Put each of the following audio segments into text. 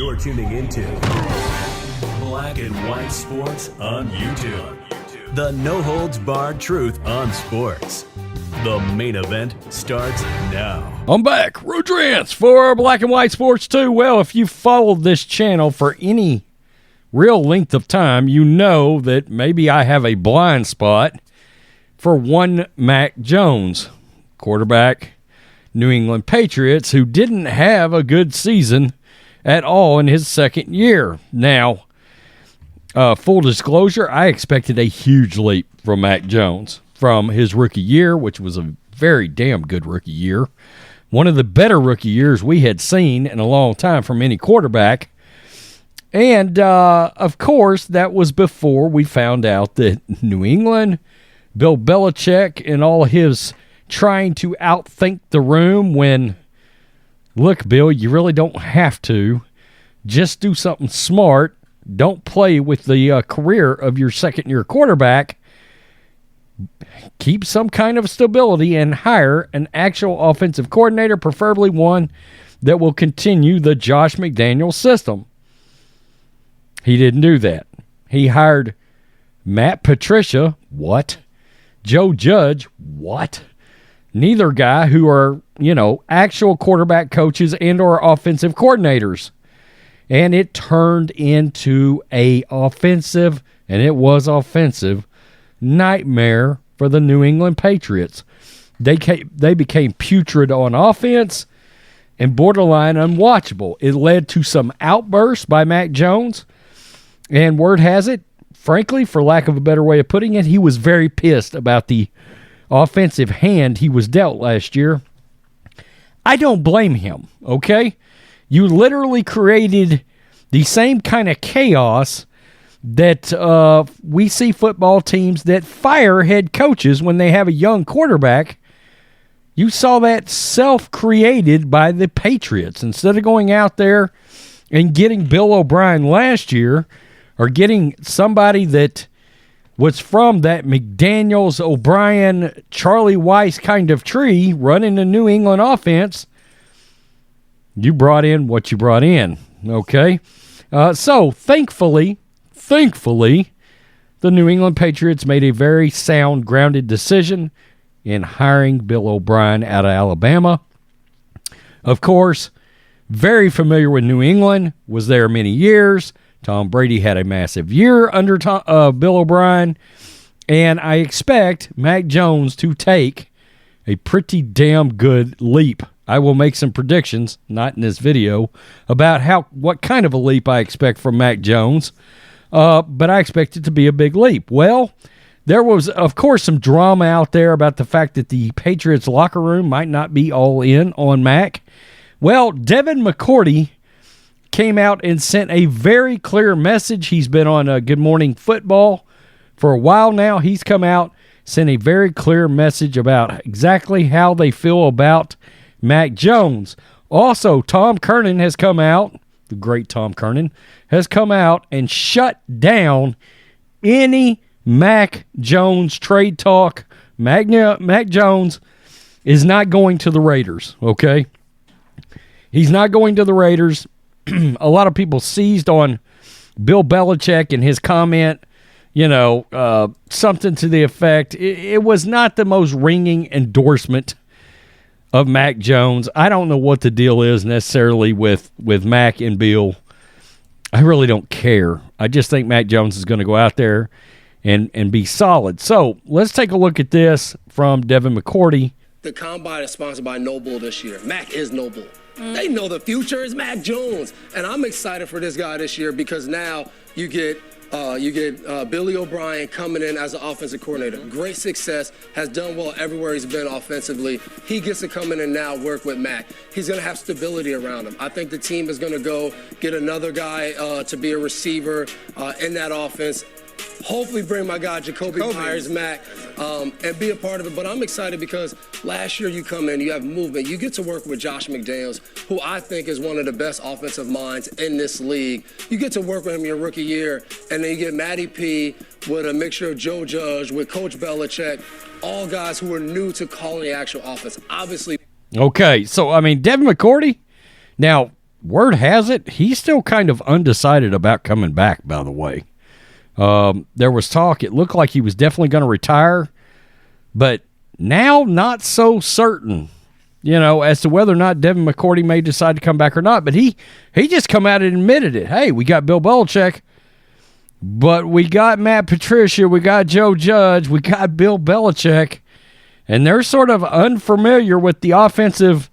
You're tuning into Black and White Sports on YouTube. The no-holds-barred truth on sports. The main event starts now. I'm back. Rodrance for Black and White Sports 2. Well, if you followed this channel for any real length of time, you know that maybe I have a blind spot for one Mac Jones, quarterback, New England Patriots, who didn't have a good season at all in his second year. Now, full disclosure, I expected a huge leap from Mac Jones from his rookie year, which was a very damn good rookie year. One of the better rookie years we had seen in a long time from any quarterback. And, of course, that was before we found out that New England, Bill Belichick, and all his trying to outthink the room when, look, Bill, you really don't have to. Just do something smart. Don't play with the career of your second-year quarterback. Keep some kind of stability and hire an actual offensive coordinator, preferably one that will continue the Josh McDaniels system. He didn't do that. He hired Matt Patricia. What? Joe Judge. What? Neither guy who are, actual quarterback coaches and or offensive coordinators. And it turned into a offensive, and it was offensive, nightmare for the New England Patriots. They became putrid on offense and borderline unwatchable. It led to some outbursts by Mac Jones, and word has it, frankly, for lack of a better way of putting it, he was very pissed about the offensive hand he was dealt last year. I don't blame him, okay? You literally created the same kind of chaos that we see football teams that fire head coaches when they have a young quarterback. You saw that self-created by the Patriots. Instead of going out there and getting Bill O'Brien last year, or getting somebody that was from that McDaniels, O'Brien, Charlie Weiss kind of tree running the New England offense, you brought in what you brought in, okay? So, thankfully, the New England Patriots made a very sound, grounded decision in hiring Bill O'Brien out of Alabama. Of course, very familiar with New England, was there many years. Tom Brady had a massive year under Bill O'Brien, and I expect Mac Jones to take a pretty damn good leap. I will make some predictions, not in this video, about what kind of a leap I expect from Mac Jones, but I expect it to be a big leap. Well, there was, of course, some drama out there about the fact that the Patriots locker room might not be all in on Mac. Well, Devin McCourty came out and sent a very clear message. He's been on Good Morning Football for a while now. He's come out, sent a very clear message about exactly how they feel about Mac Jones. Also, Tom Kernan has come out, the great Tom Kernan, has come out and shut down any Mac Jones trade talk. Mac Jones is not going to the Raiders, okay? He's not going to the Raiders. A lot of people seized on Bill Belichick and his comment, something to the effect. It was not the most ringing endorsement of Mac Jones. I don't know what the deal is necessarily with Mac and Bill. I really don't care. I just think Mac Jones is going to go out there and be solid. So let's take a look at this from Devin McCourty. The Combine is sponsored by Noble this year. Mac is Noble. They know the future is Mac Jones. And I'm excited for this guy this year because now you get Billy O'Brien coming in as an offensive coordinator. Great success, has done well everywhere he's been offensively. He gets to come in and now work with Mac. He's going to have stability around him. I think the team is going to go get another guy to be a receiver in that offense. Hopefully bring my guy Jacoby Myers, Mac, and be a part of it. But I'm excited because last year you come in, you have movement. You get to work with Josh McDaniels, who I think is one of the best offensive minds in this league. You get to work with him your rookie year, and then you get Matty P with a mixture of Joe Judge, with Coach Belichick, all guys who are new to calling the actual offense. Obviously. Okay, so, Devin McCourty, now, word has it, he's still kind of undecided about coming back, by the way. There was talk. It looked like he was definitely going to retire, but now not so certain, as to whether or not Devin McCourty may decide to come back or not. But he just come out and admitted it. Hey, we got Bill Belichick, but we got Matt Patricia, we got Joe Judge, we got Bill Belichick, and they're sort of unfamiliar with the offensive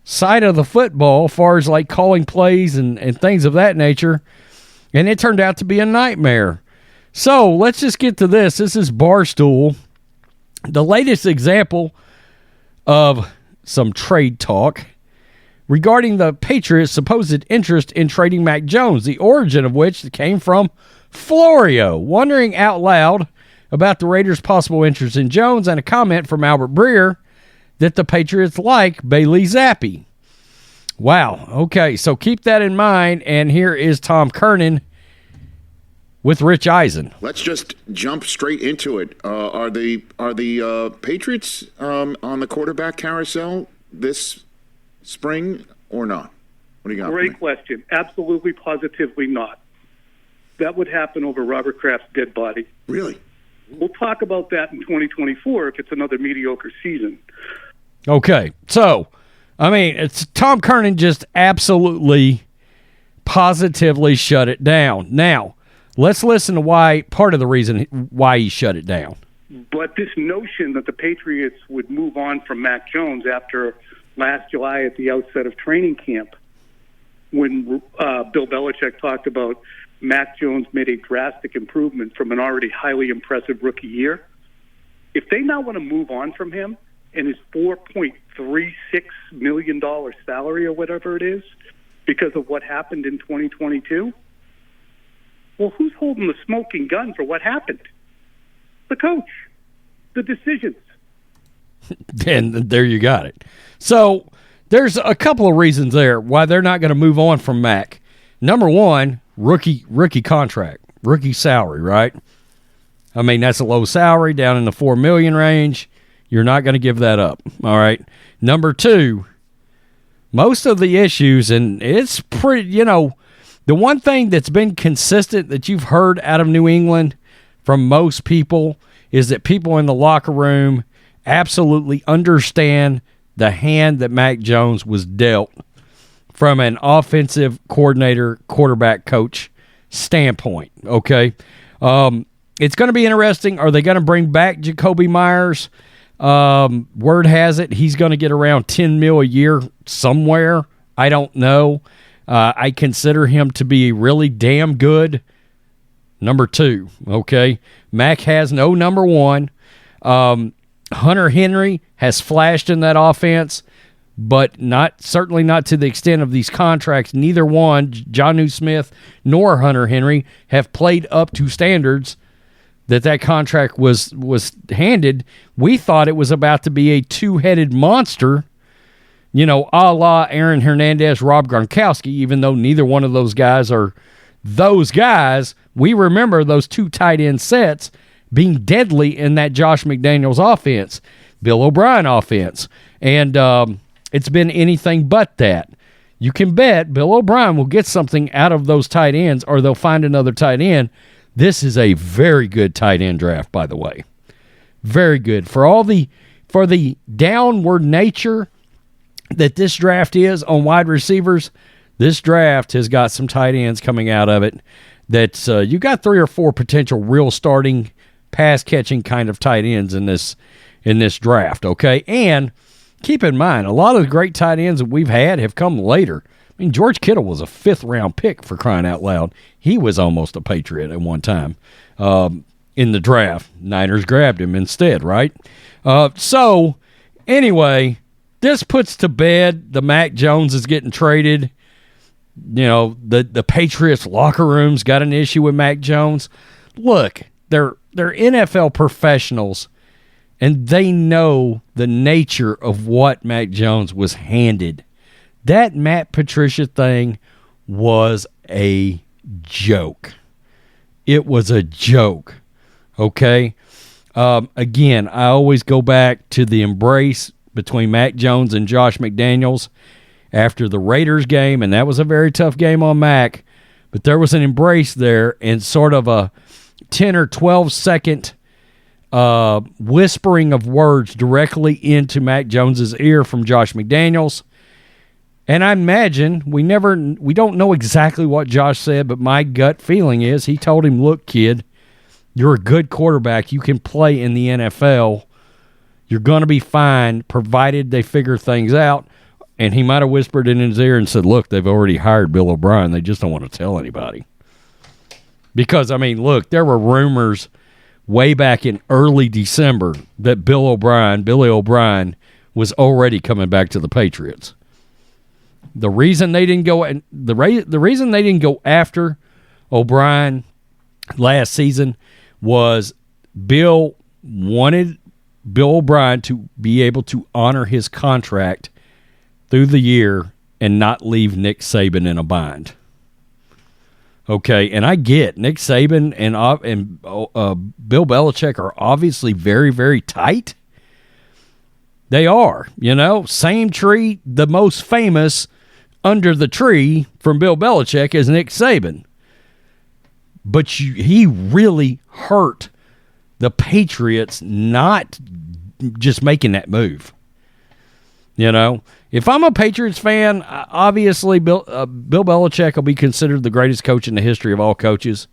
side of the football as far as like calling plays and things of that nature. And it turned out to be a nightmare. So let's just get to this. This is Barstool. The latest example of some trade talk regarding the Patriots' supposed interest in trading Mac Jones, the origin of which came from Florio, wondering out loud about the Raiders' possible interest in Jones, and a comment from Albert Breer that the Patriots like Bailey Zappi. Wow. Okay, so keep that in mind, and here is Tom Kernan with Rich Eisen. Let's just jump straight into it. Are the Patriots on the quarterback carousel this spring or not? What do you got? Great question. Absolutely, positively not. That would happen over Robert Kraft's dead body. Really? We'll talk about that in 2024 if it's another mediocre season. Okay, so, it's Tom Kernan just absolutely, positively shut it down. Now, let's listen to part of the reason why he shut it down. But this notion that the Patriots would move on from Mac Jones after last July at the outset of training camp, when Bill Belichick talked about Mac Jones made a drastic improvement from an already highly impressive rookie year, if they now want to move on from him and his $4.36 million salary or whatever it is because of what happened in 2022, well, who's holding the smoking gun for what happened? The coach. The decisions. And there you got it. So there's a couple of reasons there why they're not going to move on from Mac. Number one, rookie contract, rookie salary, right? That's a low salary down in the $4 million range. You're not going to give that up, all right? Number two, most of the issues, and it's pretty, the one thing that's been consistent that you've heard out of New England from most people is that people in the locker room absolutely understand the hand that Mac Jones was dealt from an offensive coordinator, quarterback coach standpoint, okay? It's going to be interesting. Are they going to bring back Jacoby Myers? Word has it he's going to get around $10 million a year somewhere. I don't know. I consider him to be really damn good number two, okay? Mac has no number one. Hunter Henry has flashed in that offense, but certainly not to the extent of these contracts. Neither one, Jonnu Smith nor Hunter Henry, have played up to standards that contract was handed. We thought it was about to be a two-headed monster, a la Aaron Hernandez, Rob Gronkowski, even though neither one of those guys are those guys. We remember those two tight end sets being deadly in that Josh McDaniels offense, Bill O'Brien offense. And it's been anything but that. You can bet Bill O'Brien will get something out of those tight ends, or they'll find another tight end. This is a very good tight end draft, by the way. Very good. For the downward nature that this draft is on wide receivers, this draft has got some tight ends coming out of it that you got 3 or 4 potential real starting pass-catching kind of tight ends in this draft, okay? And keep in mind, a lot of the great tight ends that we've had have come later. George Kittle was a 5th-round pick, for crying out loud. He was almost a Patriot at one time in the draft. Niners grabbed him instead, right? So, anyway, this puts to bed the Mac Jones is getting traded. The Patriots locker room's got an issue with Mac Jones. Look, they're NFL professionals, and they know the nature of what Mac Jones was handed. That Matt Patricia thing was a joke. It was a joke, okay? Again, I always go back to the embrace between Mac Jones and Josh McDaniels, after the Raiders game, and that was a very tough game on Mac, but there was an embrace there and sort of a 10 or 12 second whispering of words directly into Mac Jones's ear from Josh McDaniels. And I imagine we don't know exactly what Josh said, but my gut feeling is he told him, look, kid, you're a good quarterback. You can play in the NFL. You're going to be fine provided they figure things out. And he might have whispered in his ear and said, look, they've already hired Bill O'Brien. They just don't want to tell anybody. Because, I mean, look, there were rumors way back in early December that Billy O'Brien, was already coming back to the Patriots. The reason they didn't go after O'Brien last season was Bill wanted Bill O'Brien to be able to honor his contract through the year and not leave Nick Saban in a bind. Okay, and I get Nick Saban and Bill Belichick are obviously very, very tight. They are, same tree. The most famous under the tree from Bill Belichick is Nick Saban. But he really hurt the Patriots not just making that move. If I'm a Patriots fan, obviously Bill Belichick will be considered the greatest coach in the history of all coaches.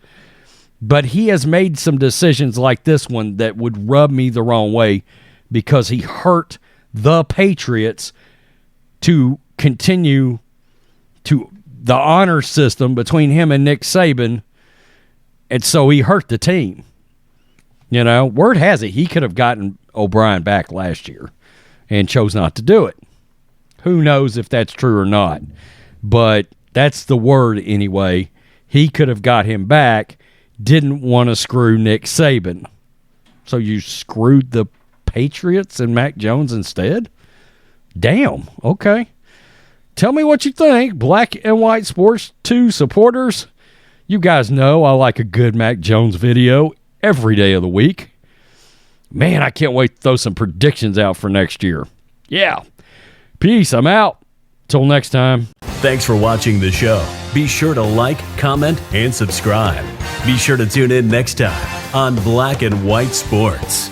But he has made some decisions like this one that would rub me the wrong way because he hurt the Patriots to continue to the honor system between him and Nick Saban. And so he hurt the team. Word has it he could have gotten O'Brien back last year and chose not to do it. Who knows if that's true or not, but that's the word anyway. He could have got him back, didn't want to screw Nick Saban. So you screwed the Patriots and Mac Jones instead? Damn, okay. Tell me what you think, Black and White Sports 2 supporters. You guys know I like a good Mac Jones video every day of the week. Man, I can't wait to throw some predictions out for next year. Yeah. Peace. I'm out. Till next time. Thanks for watching the show. Be sure to like, comment, and subscribe. Be sure to tune in next time on Black and White Sports.